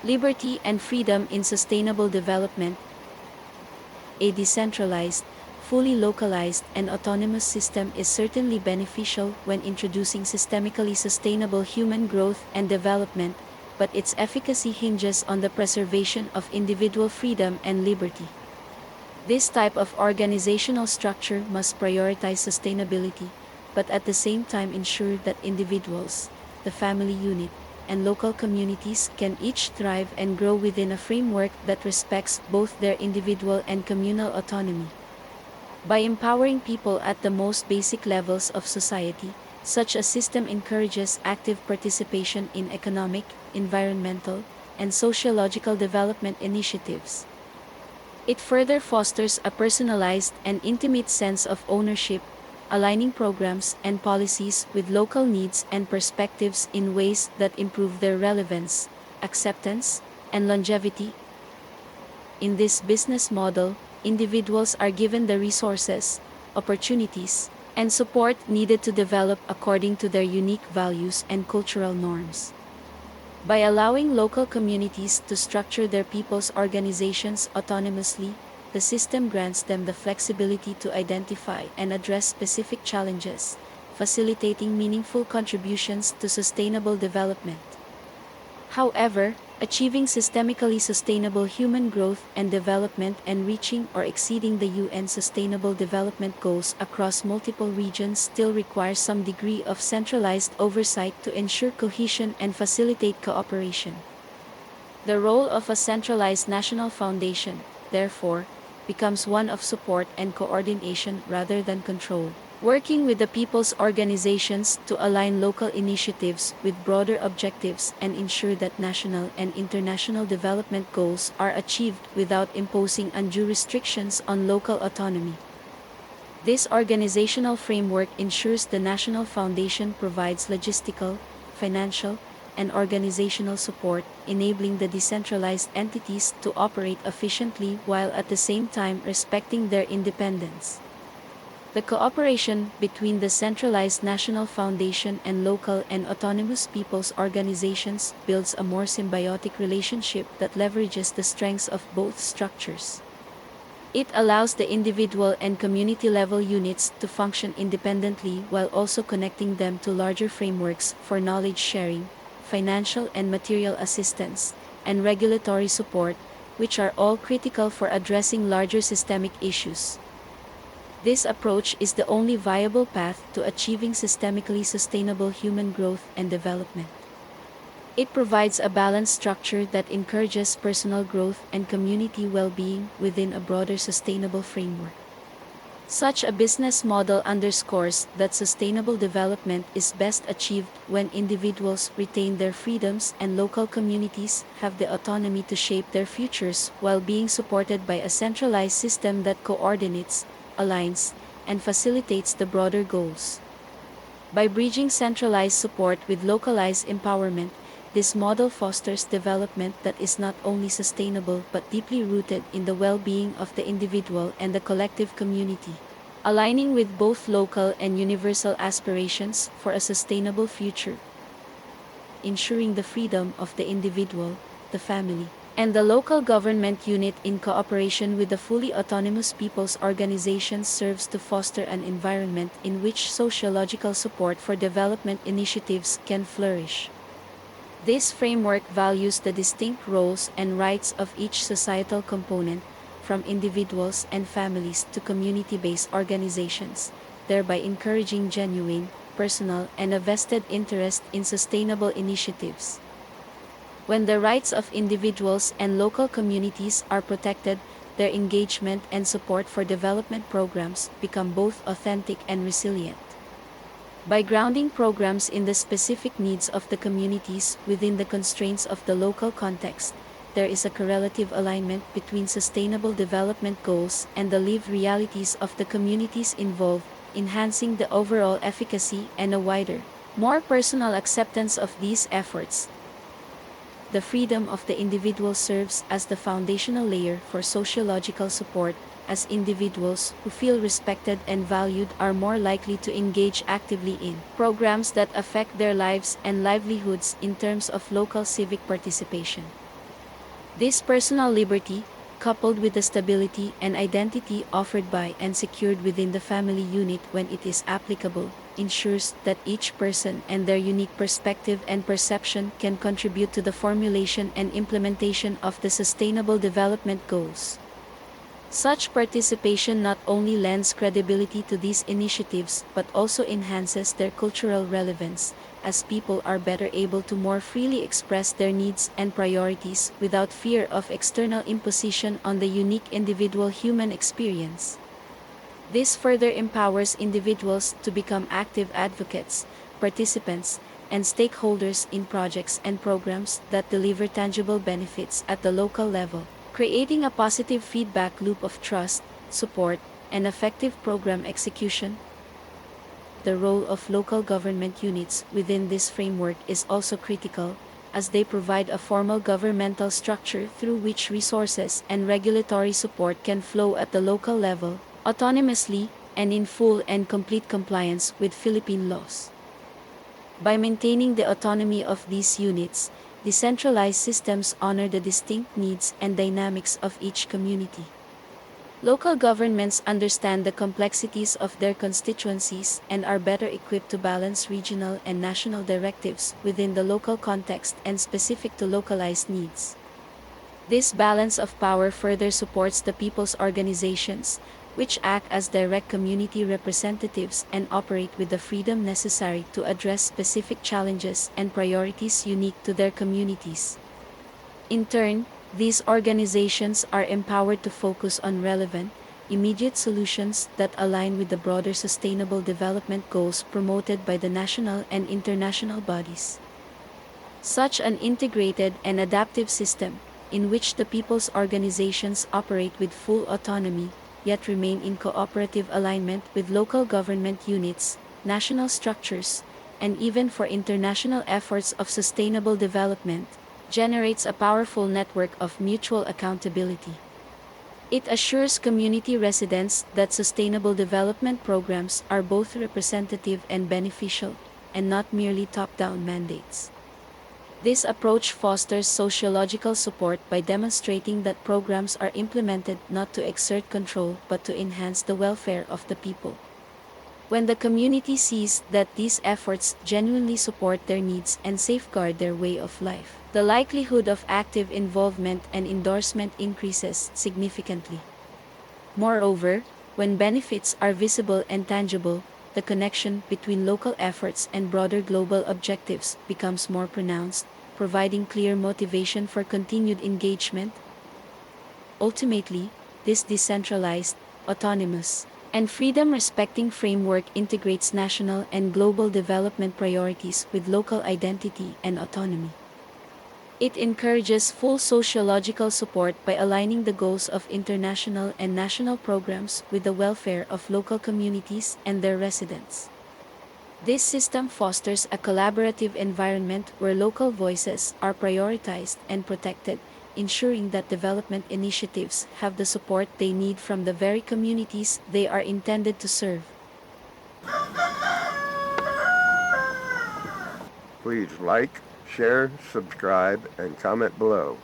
Liberty and freedom in sustainable development. A decentralized, fully localized, and autonomous system is certainly beneficial when introducing systemically sustainable human growth and development, but its efficacy hinges on the preservation of individual freedom and liberty. This type of organizational structure must prioritize sustainability, but at the same time ensure that individuals, the family unit, and local communities can each thrive and grow within a framework that respects both their individual and communal autonomy. By empowering people at the most basic levels of society, such a system encourages active participation in economic, environmental, and sociological development initiatives. It further fosters a personalized and intimate sense of ownership, aligning programs and policies with local needs and perspectives in ways that improve their relevance, acceptance, and longevity. In this business model, individuals are given the resources, opportunities, and support needed to develop according to their unique values and cultural norms. By allowing local communities to structure their people's organizations autonomously, the system grants them the flexibility to identify and address specific challenges, facilitating meaningful contributions to sustainable development. However, achieving systemically sustainable human growth and development and reaching or exceeding the UN Sustainable Development Goals across multiple regions still requires some degree of centralized oversight to ensure cohesion and facilitate cooperation. The role of a centralized national foundation, therefore, becomes one of support and coordination rather than control, working with the people's organizations to align local initiatives with broader objectives and ensure that national and international development goals are achieved without imposing undue restrictions on local autonomy. This organizational framework ensures the National Foundation provides logistical, financial, and organizational support, enabling the decentralized entities to operate efficiently while at the same time respecting their independence. The cooperation between the centralized national foundation and local and autonomous people's organizations builds a more symbiotic relationship that leverages the strengths of both structures. It allows the individual and community level units to function independently while also connecting them to larger frameworks for knowledge sharing, financial and material assistance, and regulatory support, which are all critical for addressing larger systemic issues. This approach is the only viable path to achieving systemically sustainable human growth and development. It provides a balanced structure that encourages personal growth and community well-being within a broader sustainable framework. Such a business model underscores that sustainable development is best achieved when individuals retain their freedoms and local communities have the autonomy to shape their futures while being supported by a centralized system that coordinates, aligns, and facilitates the broader goals. By bridging centralized support with localized empowerment, this model fosters development that is not only sustainable but deeply rooted in the well-being of the individual and the collective community, aligning with both local and universal aspirations for a sustainable future. Ensuring the freedom of the individual, the family, and the local government unit in cooperation with the fully autonomous people's organizations serves to foster an environment in which sociological support for development initiatives can flourish. This framework values the distinct roles and rights of each societal component, from individuals and families to community-based organizations, thereby encouraging genuine, personal, and a vested interest in sustainable initiatives. When the rights of individuals and local communities are protected, their engagement and support for development programs become both authentic and resilient. By grounding programs in the specific needs of the communities within the constraints of the local context, there is a correlative alignment between sustainable development goals and the lived realities of the communities involved, enhancing the overall efficacy and a wider, more personal acceptance of these efforts. The freedom of the individual serves as the foundational layer for sociological support, as individuals who feel respected and valued are more likely to engage actively in programs that affect their lives and livelihoods in terms of local civic participation. This personal liberty, coupled with the stability and identity offered by and secured within the family unit when it is applicable, ensures that each person and their unique perspective and perception can contribute to the formulation and implementation of the Sustainable Development Goals. Such participation not only lends credibility to these initiatives but also enhances their cultural relevance, as people are better able to more freely express their needs and priorities without fear of external imposition on the unique individual human experience. This further empowers individuals to become active advocates, participants, and stakeholders in projects and programs that deliver tangible benefits at the local level, creating a positive feedback loop of trust, support, and effective program execution. The role of local government units within this framework is also critical, as they provide a formal governmental structure through which resources and regulatory support can flow at the local level, autonomously, and in full and complete compliance with Philippine laws. By maintaining the autonomy of these units, decentralized systems honor the distinct needs and dynamics of each community. Local governments understand the complexities of their constituencies and are better equipped to balance regional and national directives within the local context and specific to localized needs. This balance of power further supports the people's organizations, which act as direct community representatives and operate with the freedom necessary to address specific challenges and priorities unique to their communities. In turn, these organizations are empowered to focus on relevant, immediate solutions that align with the broader sustainable development goals promoted by the national and international bodies. Such an integrated and adaptive system, in which the people's organizations operate with full autonomy, yet remain in cooperative alignment with local government units, national structures, and even for international efforts of sustainable development, generates a powerful network of mutual accountability. It assures community residents that sustainable development programs are both representative and beneficial, and not merely top-down mandates. This approach fosters sociological support by demonstrating that programs are implemented not to exert control but to enhance the welfare of the people. When the community sees that these efforts genuinely support their needs and safeguard their way of life, the likelihood of active involvement and endorsement increases significantly. Moreover, when benefits are visible and tangible, the connection between local efforts and broader global objectives becomes more pronounced, providing clear motivation for continued engagement. Ultimately, this decentralized, autonomous, and freedom-respecting framework integrates national and global development priorities with local identity and autonomy. It encourages full sociological support by aligning the goals of international and national programs with the welfare of local communities and their residents. This system fosters a collaborative environment where local voices are prioritized and protected, ensuring that development initiatives have the support they need from the very communities they are intended to serve. Please like, share, subscribe, and comment below.